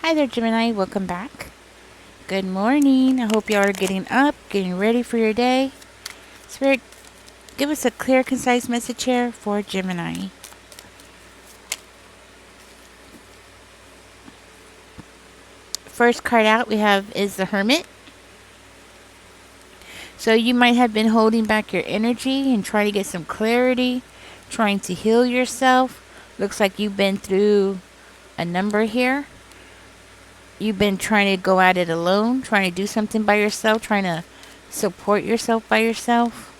Hi there, Gemini. Welcome back. Good morning. I hope you all are getting up, getting ready for your day. Spirit, give us a clear, concise message here for Gemini. First card out we have is the Hermit. So you might have been holding back your energy and trying to get some clarity, trying to heal yourself. Looks like you've been through a number here. You've been trying to go at it alone, trying to do something by yourself, trying to support yourself by yourself.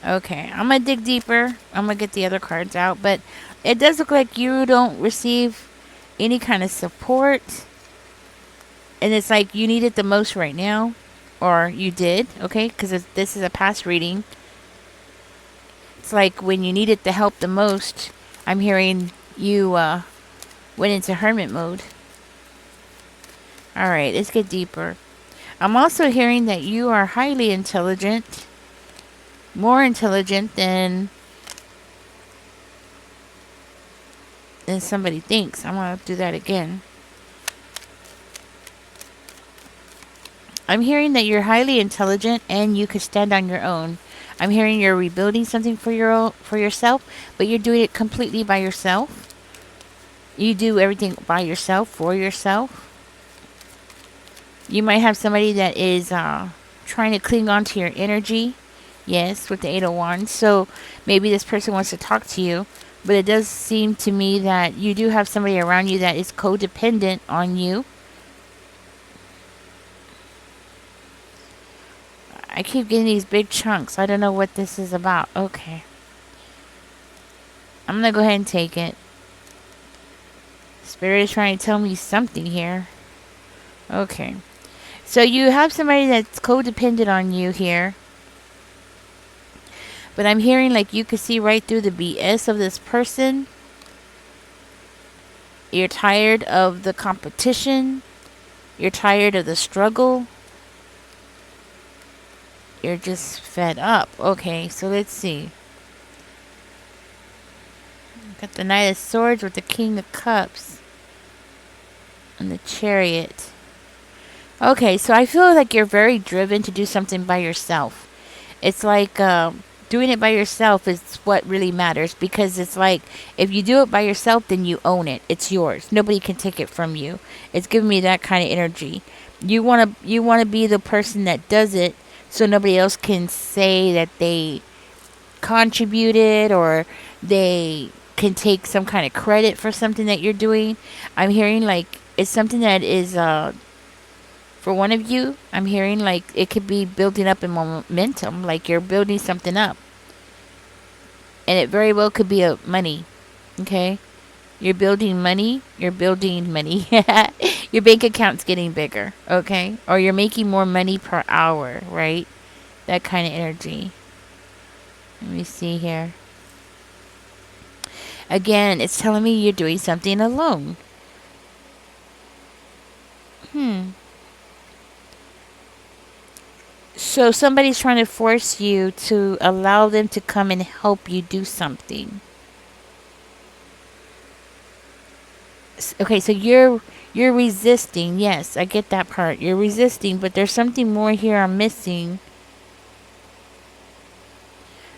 Okay, I'm going to dig deeper. I'm going to get the other cards out. But it does look like you don't receive any kind of support. And it's like you need it the most right now. Or you did, okay? Because this is a past reading. It's like when you needed the help the most, I'm hearing you went into hermit mode. Alright, let's get deeper. I'm also hearing that you are highly intelligent. More intelligent than somebody thinks. I'm going to do that again. I'm hearing that you're highly intelligent and you could stand on your own. I'm hearing you're rebuilding something for yourself, but you're doing it completely by yourself. You do everything by yourself, for yourself. You might have somebody that is trying to cling on to your energy. Yes, with the 8 of Wands. So maybe this person wants to talk to you. But it does seem to me that you do have somebody around you that is codependent on you. I keep getting these big chunks. I don't know what this is about. Okay. I'm going to go ahead and take it. Spirit is trying to tell me something here. Okay. So you have somebody that's codependent on you here. But I'm hearing like you can see right through the BS of this person. You're tired of the competition. You're tired of the struggle. You're just fed up. Okay, so let's see. Got the Knight of Swords with the King of Cups. And the Chariot. Okay, so I feel like you're very driven to do something by yourself. It's like doing it by yourself is what really matters, because it's like if you do it by yourself, then you own it. It's yours. Nobody can take it from you. It's giving me that kind of energy. You want to be the person that does it, so nobody else can say that they contributed or they can take some kind of credit for something that you're doing. I'm hearing like it's something that is for one of you, I'm hearing like it could be building up in momentum, like you're building something up. And it very well could be money, okay? You're building money. You're building money. Your bank account's getting bigger, okay? Or you're making more money per hour, right? That kind of energy. Let me see here. Again, it's telling me you're doing something alone. So somebody's trying to force you to allow them to come and help you do something. Okay, so you're resisting. Yes, I get that part. You're resisting, but there's something more here I'm missing.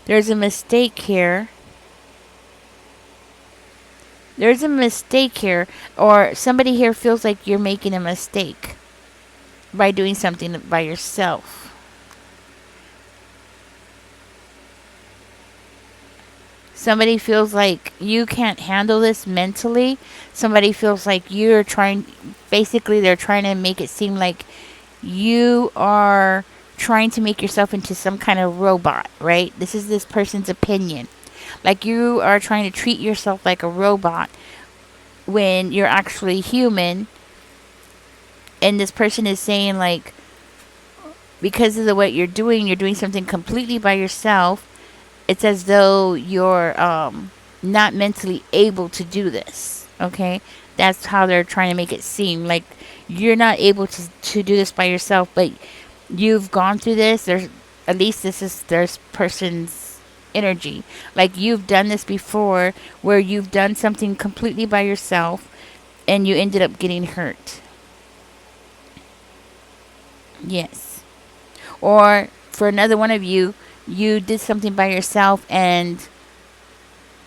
There's a mistake here. There's a mistake here, or somebody here feels like you're making a mistake by doing something by yourself. Somebody feels like you can't handle this mentally. Somebody feels like they're trying to make it seem like you are trying to make yourself into some kind of robot, right? This is this person's opinion. Like you are trying to treat yourself like a robot when you're actually human. And this person is saying like, because of what you're doing something completely by yourself. It's as though you're not mentally able to do this, okay? That's how they're trying to make it seem. Like you're not able to do this by yourself, but you've gone through this. There's person's energy. Like you've done this before where you've done something completely by yourself and you ended up getting hurt. Yes. Or for another one of you, you did something by yourself and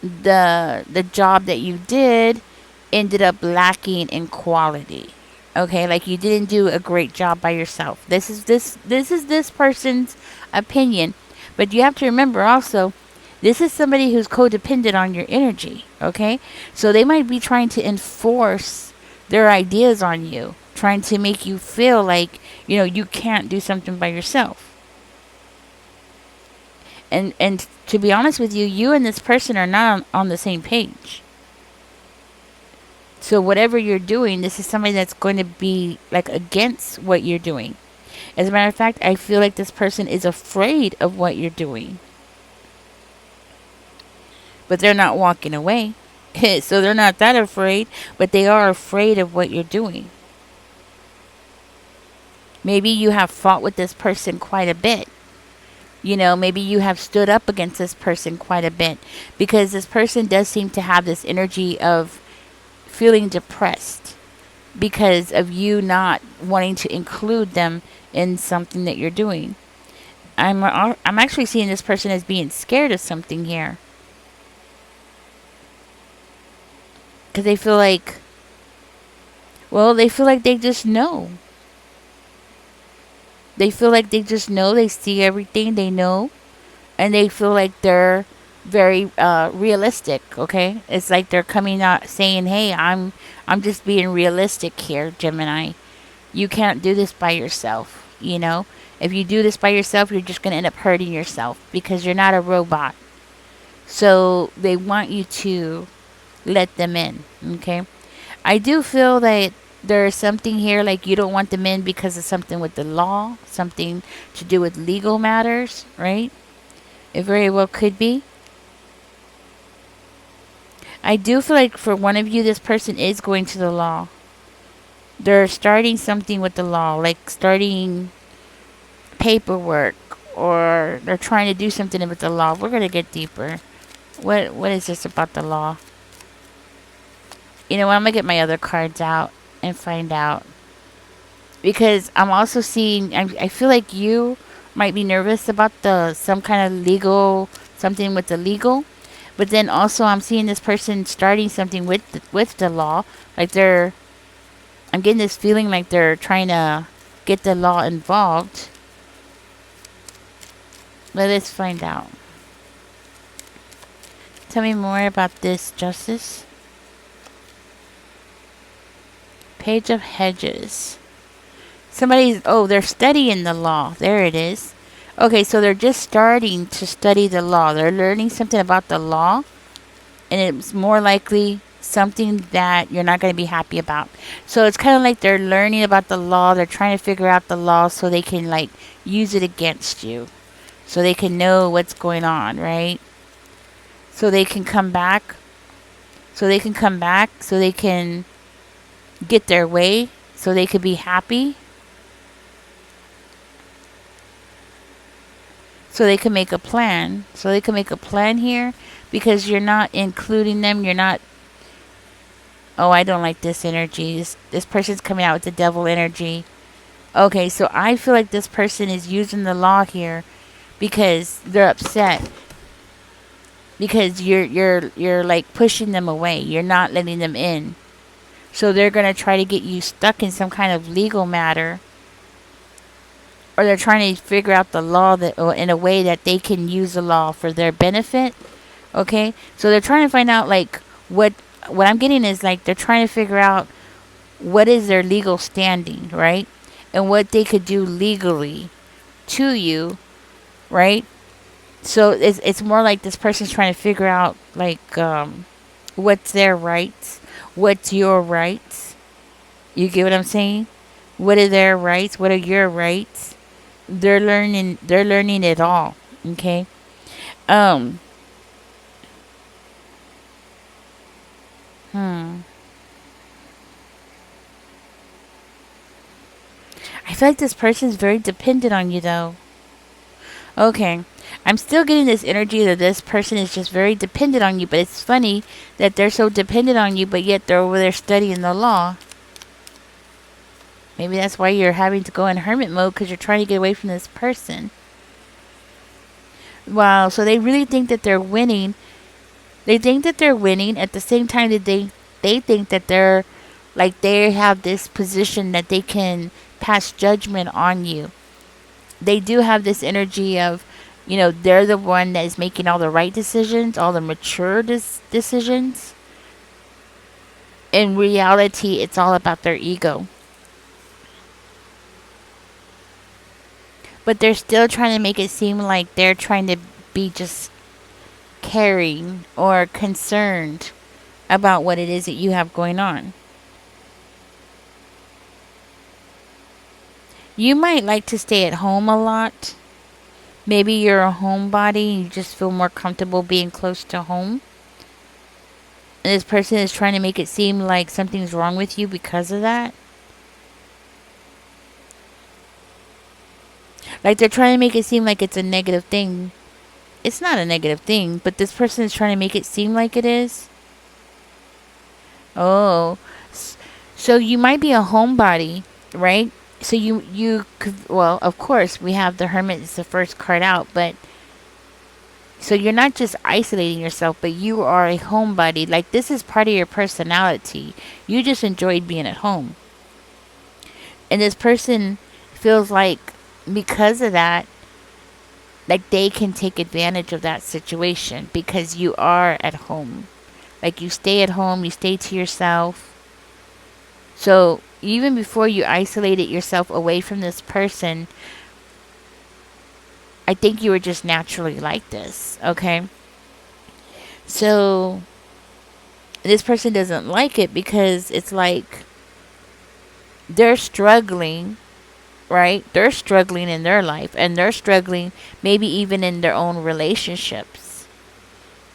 the job that you did ended up lacking in quality. Okay, like you didn't do a great job by yourself. This is this person's opinion. But you have to remember also, this is somebody who's codependent on your energy, okay? So they might be trying to enforce their ideas on you, trying to make you feel like, you can't do something by yourself. And to be honest with you, you and this person are not on the same page. So whatever you're doing, this is somebody that's going to be like against what you're doing. As a matter of fact, I feel like this person is afraid of what you're doing. But they're not walking away. So they're not that afraid, but they are afraid of what you're doing. Maybe you have fought with this person quite a bit. Maybe you have stood up against this person quite a bit because this person does seem to have this energy of feeling depressed because of you not wanting to include them in something that you're doing. I'm actually seeing this person as being scared of something here because they feel like, well, they feel like they just know. They feel like they just know. They see everything. They know, and they feel like they're very realistic. Okay, it's like they're coming out saying, "Hey, I'm just being realistic here, Gemini. You can't do this by yourself. If you do this by yourself, you're just gonna end up hurting yourself because you're not a robot." So they want you to let them in. Okay, I do feel that there's something here like you don't want them in because of something with the law, something to do with legal matters, right? It very well could be. I do feel like for one of you, this person is going to the law. They're starting something with the law, like starting paperwork, or they're trying to do something with the law. We're gonna get deeper. What is this about the law? You know what? I'm gonna get my other cards out and find out. Because I'm also seeing, I feel like you might be nervous about some kind of legal, something with the legal. But then also I'm seeing this person starting something with the law. Like I'm getting this feeling like they're trying to get the law involved. Let us find out. Tell me more about this, Justice. Page of Hedges. They're studying the law. There it is. Okay, so they're just starting to study the law. They're learning something about the law, and it's more likely something that you're not going to be happy about. So it's kind of like they're learning about the law. They're trying to figure out the law so they can like use it against you. So they can know what's going on, right? So they can come back. So they can get their way. So they could be happy. So they can make a plan. So they can make a plan here because you're not including them. You're not, oh, I don't like this energy. This person's coming out with the devil energy. Okay, so I feel like this person is using the law here because they're upset. Because you're like pushing them away. You're not letting them in. So they're going to try to get you stuck in some kind of legal matter, or they're trying to figure out the law that, or in a way that they can use the law for their benefit. Okay, so they're trying to find out like what I'm getting is like they're trying to figure out what is their legal standing, right, and what they could do legally to you, right. So it's more like this person's trying to figure out like what's their rights, what's your rights. You get what I'm saying? What are their rights? What are your rights? They're learning it all. Okay. Um hmm. I feel like this person's very dependent on you though. Okay. I'm still getting this energy that this person is just very dependent on you, but it's funny that they're so dependent on you, but yet they're over there studying the law. Maybe that's why you're having to go in hermit mode, because you're trying to get away from this person. Wow, so they really think that they're winning. They think that they're winning. At the same time that they think that they're like they have this position that they can pass judgment on you. They do have this energy of, they're the one that is making all the right decisions, all the mature decisions. In reality, it's all about their ego. But they're still trying to make it seem like they're trying to be just caring or concerned about what it is that you have going on. You might like to stay at home a lot. Maybe you're a homebody and you just feel more comfortable being close to home. And this person is trying to make it seem like something's wrong with you because of that. Like they're trying to make it seem like it's a negative thing. It's not a negative thing, but this person is trying to make it seem like it is. Oh, so you might be a homebody, right? So you could, well, of course, we have the Hermit is the first card out, but so you're not just isolating yourself, but you are a homebody. Like this is part of your personality. You just enjoyed being at home. And this person feels like because of that, like they can take advantage of that situation because you are at home. Like you stay at home, you stay to yourself. So even before you isolated yourself away from this person, I think you were just naturally like this, okay? So this person doesn't like it because it's like they're struggling, right? They're struggling in their life, and they're struggling maybe even in their own relationships.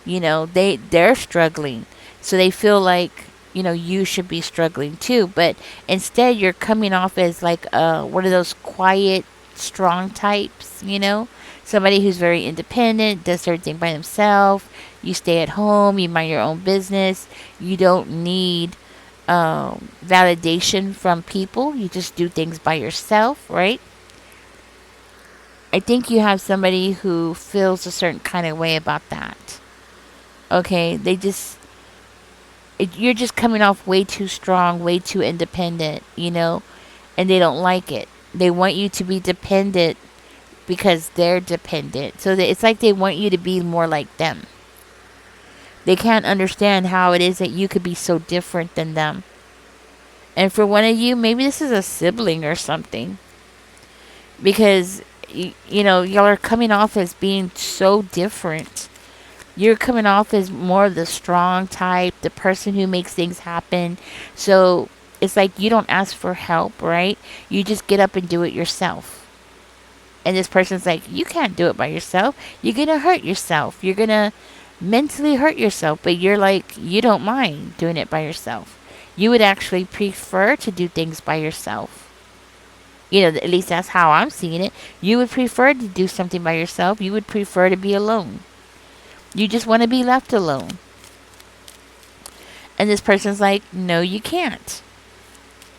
They're struggling. So they feel like, you should be struggling too. But instead, you're coming off as like one of those quiet, strong types, Somebody who's very independent, does everything by themselves. You stay at home, you mind your own business. You don't need validation from people. You just do things by yourself, right? I think you have somebody who feels a certain kind of way about that. Okay, you're just coming off way too strong, way too independent, and they don't like it. They want you to be dependent because they're dependent. So it's like they want you to be more like them. They can't understand how it is that you could be so different than them. And for one of you, maybe this is a sibling or something. Because, y'all are coming off as being so different. You're coming off as more of the strong type, the person who makes things happen. So it's like you don't ask for help, right? You just get up and do it yourself. And this person's like, you can't do it by yourself. You're going to hurt yourself. You're going to mentally hurt yourself. But you're like, you don't mind doing it by yourself. You would actually prefer to do things by yourself. At least that's how I'm seeing it. You would prefer to do something by yourself. You would prefer to be alone. You just want to be left alone. And this person's like, no, you can't.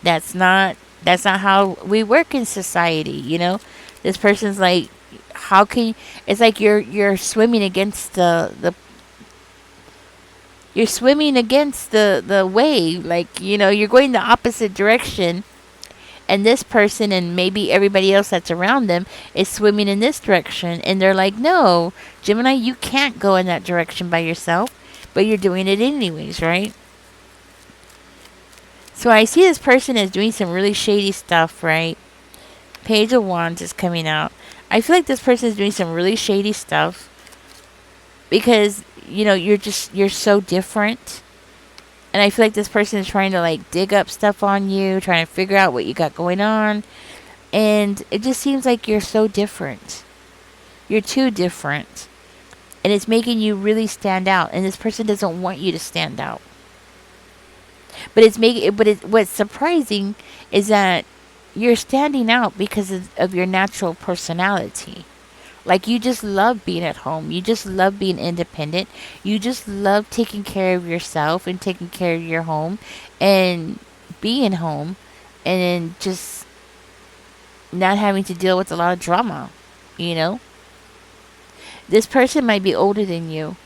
That's not how we work in society, This person's like, how can you, it's like you're swimming against you're swimming against the wave, like, you're going the opposite direction, and this person and maybe everybody else that's around them is swimming in this direction, and they're like, no, Gemini, you can't go in that direction by yourself, but you're doing it anyways, right? So I see this person as doing some really shady stuff, right? Page of Wands is coming out. I feel like this person is doing some really shady stuff because, you're so different. And I feel like this person is trying to like dig up stuff on you, trying to figure out what you got going on. And it just seems like you're so different. You're too different. And it's making you really stand out. And this person doesn't want you to stand out. What's surprising is that you're standing out because of your natural personality. Like, you just love being at home. You just love being independent. You just love taking care of yourself and taking care of your home and being home and then just not having to deal with a lot of drama, you know? This person might be older than you.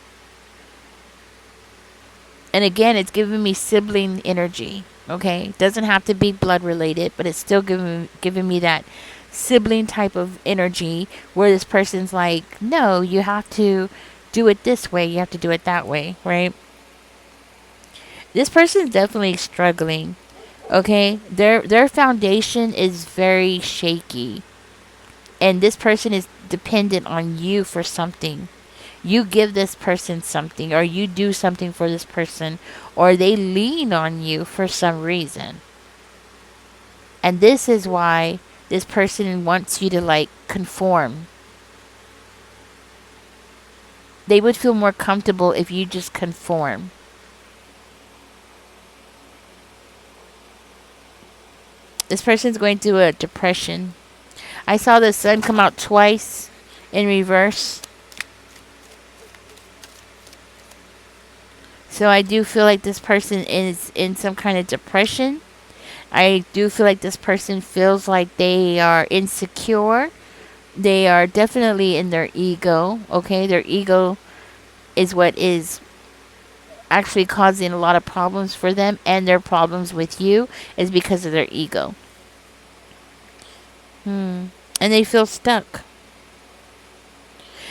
And again, it's giving me sibling energy, okay? It doesn't have to be blood related, but it's still giving me that sibling type of energy where this person's like, no, you have to do it this way, you have to do it that way, right? This person's definitely struggling, okay? Their foundation is very shaky. And this person is dependent on you for something. You give this person something, or you do something for this person, or they lean on you for some reason. And this is why this person wants you to like conform. They would feel more comfortable if you just conform. This person's going through a depression. I saw the sun come out twice in reverse. So I do feel like this person is in some kind of depression. I do feel like this person feels like they are insecure. They are definitely in their ego, okay? Their ego is what is actually causing a lot of problems for them, and their problems with you is because of their ego. And they feel stuck.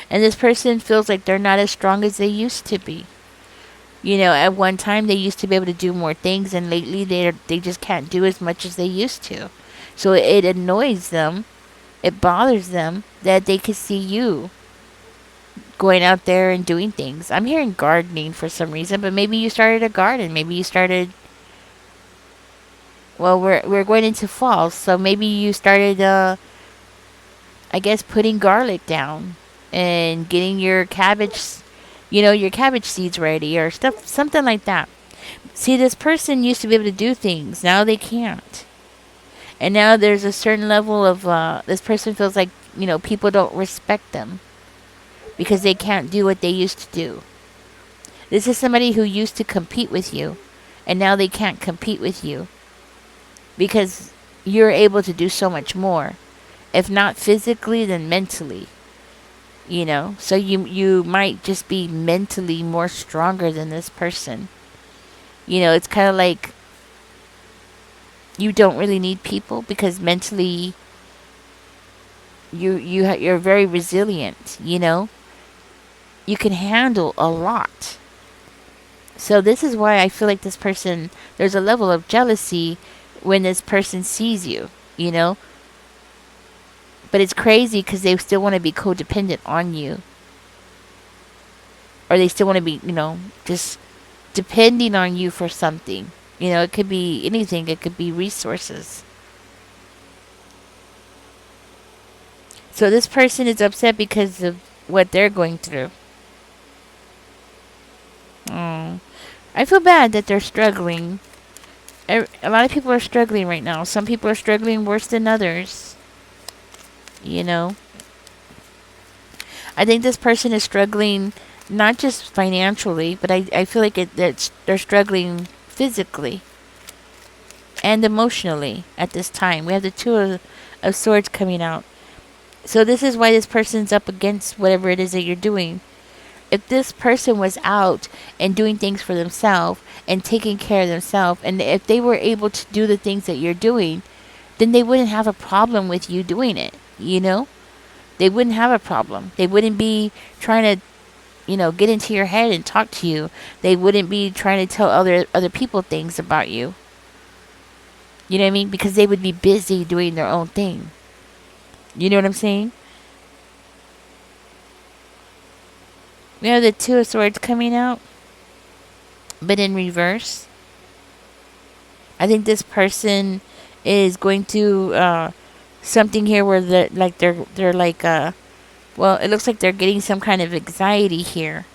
And this person feels like they're not as strong as they used to be. You know, at one time they used to be able to do more things, and lately they just can't do as much as they used to. So it annoys them, it bothers them that they could see you going out there and doing things. I'm hearing gardening for some reason, but maybe you started a garden. Maybe you started. Well, we're going into fall, so maybe you started. I guess putting garlic down and getting your cabbage, your cabbage seeds ready or stuff, something like that. See, this person used to be able to do things. Now they can't. And now there's a certain level of, this person feels like, people don't respect them because they can't do what they used to do. This is somebody who used to compete with you, and now they can't compete with you because you're able to do so much more. If not physically, then mentally. So you might just be mentally more stronger than this person. It's kind of like you don't really need people because mentally you're very resilient. You can handle a lot. So this is why I feel like this person, there's a level of jealousy when this person sees you. But it's crazy because they still want to be codependent on you. Or they still want to be, just depending on you for something. It could be anything. It could be resources. So this person is upset because of what they're going through. I feel bad that they're struggling. A lot of people are struggling right now. Some people are struggling worse than others. I think this person is struggling not just financially, but I feel like they're struggling physically and emotionally at this time. We have the Two of Swords coming out. So this is why this person's up against whatever it is that you're doing. If this person was out and doing things for themselves and taking care of themselves, and if they were able to do the things that you're doing, then they wouldn't have a problem with you doing it. They wouldn't have a problem. They wouldn't be trying to, get into your head and talk to you. They wouldn't be trying to tell other people things about you. You know what I mean? Because they would be busy doing their own thing. You know what I'm saying? We have the Two of Swords coming out, but in reverse. I think this person is going through something here where they're like well, it looks like they're getting some kind of anxiety here.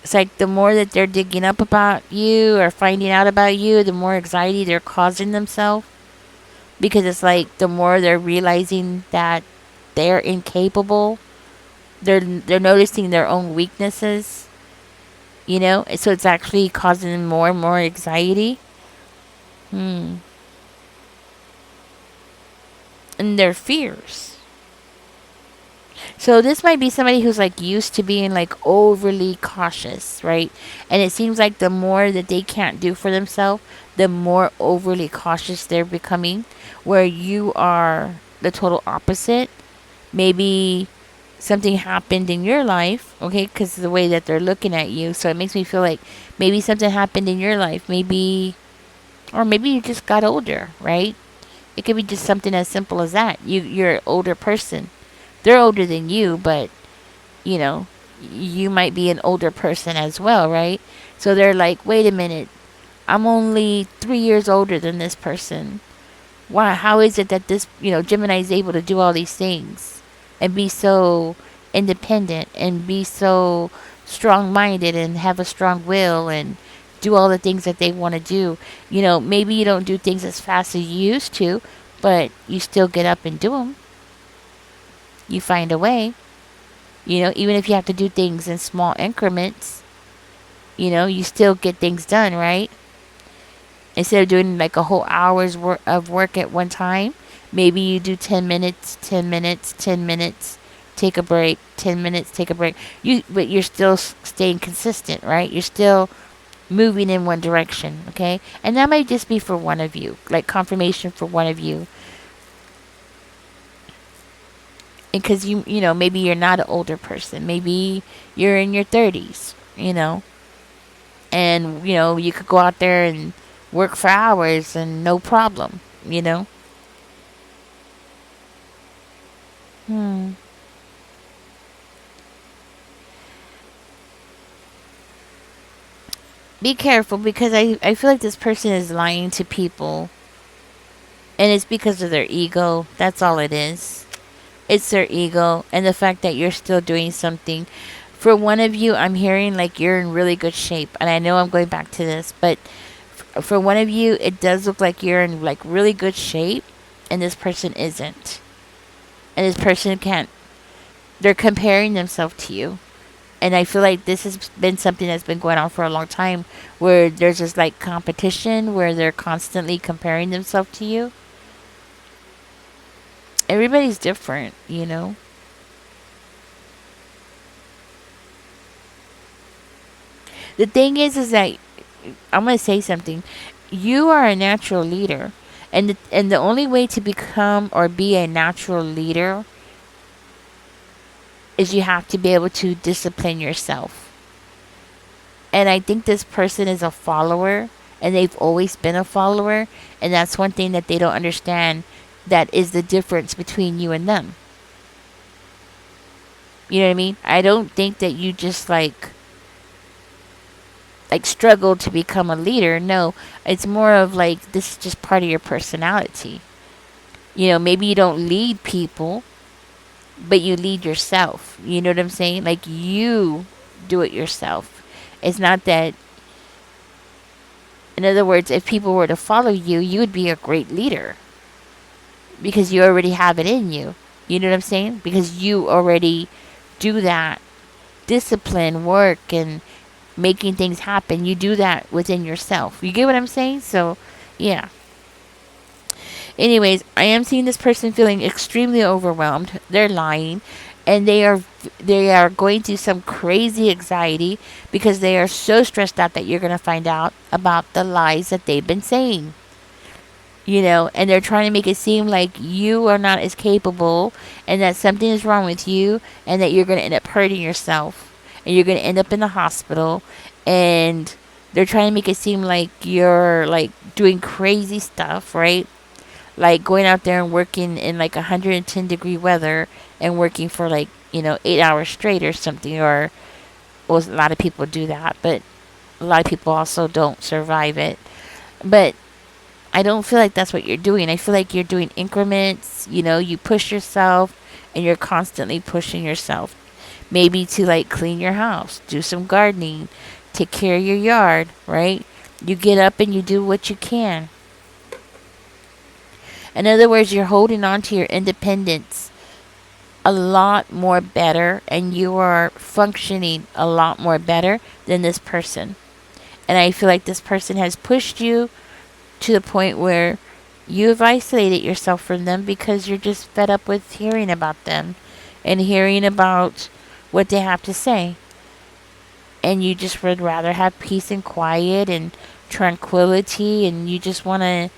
It's like the more that they're digging up about you or finding out about you, the more anxiety they're causing themselves. Because it's like the more they're realizing that they're incapable they're noticing their own weaknesses, so it's actually causing them more and more anxiety. Hmm. And their fears. So this might be somebody who's like used to being like overly cautious, right? And it seems like the more that they can't do for themselves, the more overly cautious they're becoming, where you are the total opposite. Maybe something happened in your life, okay, because of the way that they're looking at you. So it makes me feel like maybe something happened in your life, or maybe you just got older, right? It could be just something as simple as that. You're an older person. They're older than you, but you know, you might be an older person as well, right? So they're like, wait a minute, I'm only 3 years older than this person. Why? How is it that this, Gemini is able to do all these things and be so independent and be so strong minded and have a strong will and do all the things that they want to do? Maybe you don't do things as fast as you used to, but you still get up and do them. You find a way. Even if you have to do things in small increments, you still get things done, right? Instead of doing like a whole hour's worth of work at one time, maybe you do 10 minutes, 10 minutes, 10 minutes, take a break, 10 minutes, take a break. But you're still staying consistent, right? You're still moving in one direction, okay? And that might just be for one of you, like confirmation for one of you. Because maybe you're not an older person. Maybe you're in your 30s, and you could go out there and work for hours and no problem, Hmm. Be careful, because I feel like this person is lying to people, and it's because of their ego. That's all it is. It's their ego and the fact that you're still doing something. For one of you, I'm hearing like you're in really good shape, and I know I'm going back to this, but for one of you, it does look like you're in like really good shape, and this person isn't. And this person can't. They're comparing themselves to you. And I feel like this has been something that's been going on for a long time, where there's this like competition where they're constantly comparing themselves to you. Everybody's different. The thing is that I'm going to say something. You are a natural leader. And the only way to become or be a natural leader is you have to be able to discipline yourself. And I think this person is a follower, and they've always been a follower, and that's one thing that they don't understand, that is the difference between you and them. You know what I mean? I don't think that you just like struggle to become a leader. No, it's more of like this is just part of your personality. Maybe you don't lead people, but you lead yourself. You know what I'm saying? Like you do it yourself. It's not that, in other words, if people were to follow you, you would be a great leader because you already have it in you. You know what I'm saying? Because you already do that discipline work and making things happen. You do that within yourself. You get what I'm saying? So, yeah. Anyways, I am seeing this person feeling extremely overwhelmed. They're lying, and they are going through some crazy anxiety because they are so stressed out that you're going to find out about the lies that they've been saying. And they're trying to make it seem like you are not as capable and that something is wrong with you and that you're going to end up hurting yourself and you're going to end up in the hospital, and they're trying to make it seem like you're like doing crazy stuff, right? Like going out there and working in like 110-degree weather and working for like 8 hours straight or something, or well, a lot of people do that, but a lot of people also don't survive it. But I don't feel like that's what you're doing. I feel like you're doing increments. You push yourself, and you're constantly pushing yourself. Maybe to like clean your house, do some gardening, take care of your yard, right? You get up and you do what you can. In other words, you're holding on to your independence a lot more better and you are functioning a lot more better than this person. And I feel like this person has pushed you to the point where you have isolated yourself from them because you're just fed up with hearing about them and hearing about what they have to say. And you just would rather have peace and quiet and tranquility, and you just want to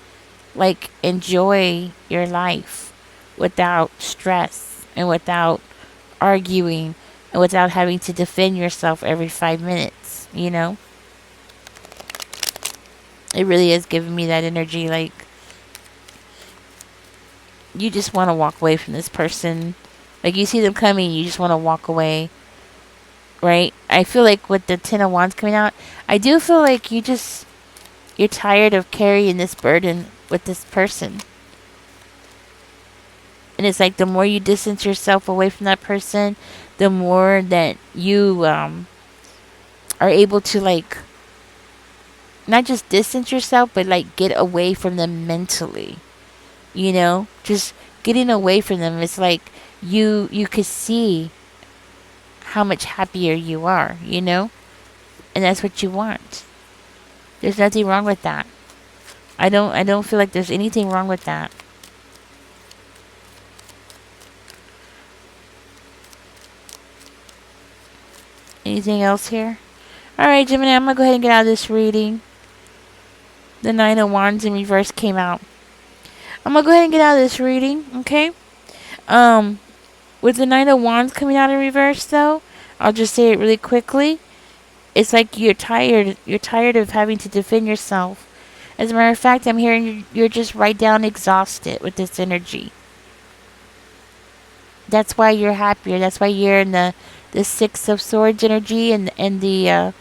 like enjoy your life without stress and without arguing and without having to defend yourself every 5 minutes, you know? It really is giving me that energy. Like, you just want to walk away from this person. Like, you see them coming, you just want to walk away. Right? I feel like with the Ten of Wands coming out, I do feel like you're tired of carrying this burden with this person. And it's like the more you distance yourself away from that person, the more that you are able to like not just distance yourself, but like get away from them mentally. You know, just getting away from them. It's like you could see how much happier you are, you know, and that's what you want. There's nothing wrong with that. I don't feel like there's anything wrong with that. Anything else here? Alright, Gemini, I'm going to go ahead and get out of this reading. The Nine of Wands in reverse came out. I'm going to go ahead and get out of this reading, okay? With the Nine of Wands coming out in reverse, though, I'll just say it really quickly. It's like you're tired. You're tired of having to defend yourself. As a matter of fact, I'm hearing you're just right down exhausted with this energy. That's why you're happier. That's why you're in the Six of Swords energy and the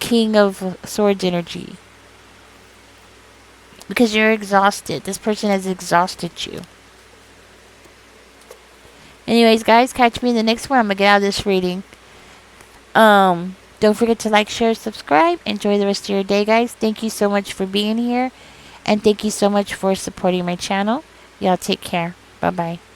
King of Swords energy. Because you're exhausted. This person has exhausted you. Anyways, guys, catch me in the next one. I'm going to get out of this reading. Don't forget to like, share, subscribe. Enjoy the rest of your day, guys. Thank you so much for being here. And thank you so much for supporting my channel. Y'all take care. Bye-bye.